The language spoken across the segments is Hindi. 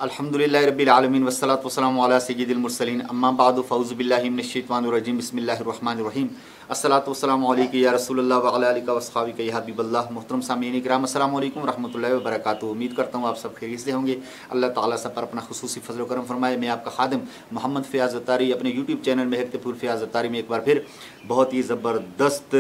अल्हम्दुलिल्लाहि रब्बिल आलमीन वस्सलातु वस्सलामु अला सय्यिदिल मुरसलीन अम्मा बादु फ़ऊज़ु बिल्लाहि मिनश शैतानिर रजीम बिस्मिल्लाहिर रहमानिर रहीम अस्सलातु वस्सलामु अलैका या रसूलल्लाह व अला आलिका व अस्हाबिका या हबीबल्लाह। मोहतरम सामीन इकराम, अस्सलामु अलैकुम रहमतुल्लाहि व बरकातुहू। उम्मीद करता हूँ आप सब खैरियत से होंगे। अल्लाह ताला सब पर अपना खुसूसी फज़ल व करम फरमाए। मैं आपका खादिम मोहम्मद फ़याज़ अत्तारी अपने यूट्यूब चैनल में महकतपुर फ़याज़ अत्तारी में एक बार फिर बहुत ही ज़बरदस्त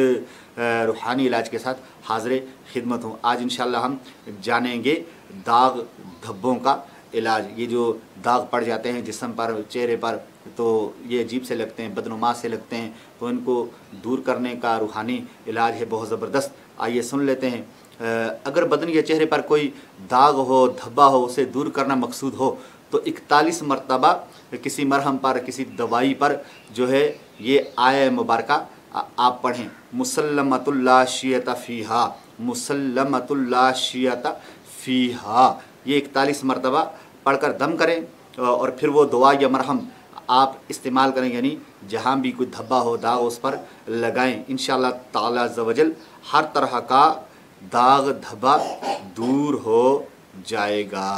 रूहानी इलाज के साथ हाज़िर खिदमत हूँ। आज इंशाअल्लाह हम जानेंगे दाग धब्बों का इलाज। ये जो दाग पड़ जाते हैं जिस्म पर, चेहरे पर, तो ये अजीब से लगते हैं, बदनुमा से लगते हैं, तो इनको दूर करने का रूहानी इलाज है बहुत ज़बरदस्त। आइए सुन लेते हैं। अगर बदन या चेहरे पर कोई दाग हो, धब्बा हो, उसे दूर करना मकसूद हो तो 41 मरतबा किसी मरहम पर, किसी दवाई पर जो है ये आय मुबारका आप पढ़ें। मुसल्लमतुल ला शियता फ़ीहा, मुसल्लमतुल ला शियता फ़ीहा, ये 41 मरतबा पढ़कर दम करें और फिर वो दुआ या मरहम आप इस्तेमाल करें, यानी जहाँ भी कोई धब्बा हो, दाग, उस पर लगाएं। इंशाअल्लाह ताला अज़्ज़ व जल हर तरह का दाग धब्बा दूर हो जाएगा।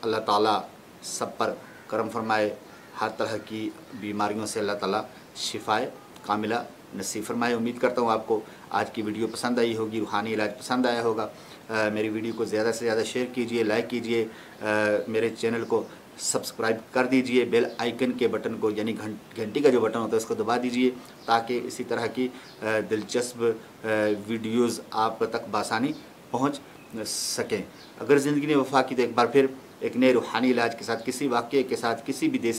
अल्लाह ताला सब पर करम फरमाए, हर तरह की बीमारियों से अल्लाह ताला शिफाए कामिला नसीब फरमाए। उम्मीद करता हूँ आपको आज की वीडियो पसंद आई होगी, रूहानी इलाज पसंद आया होगा। मेरी वीडियो को ज़्यादा से ज़्यादा शेयर कीजिए, लाइक कीजिए, मेरे चैनल को सब्सक्राइब कर दीजिए, बेल आइकन के बटन को यानी घंटी का जो बटन होता है उसको दबा दीजिए ताकि इसी तरह की दिलचस्प वीडियोज़ आप तक बासानी पहुँच सकें। अगर ज़िंदगी ने वफा की तो एक बार फिर एक नए रूहानी इलाज के साथ, किसी वाक़ये के साथ, किसी भी देश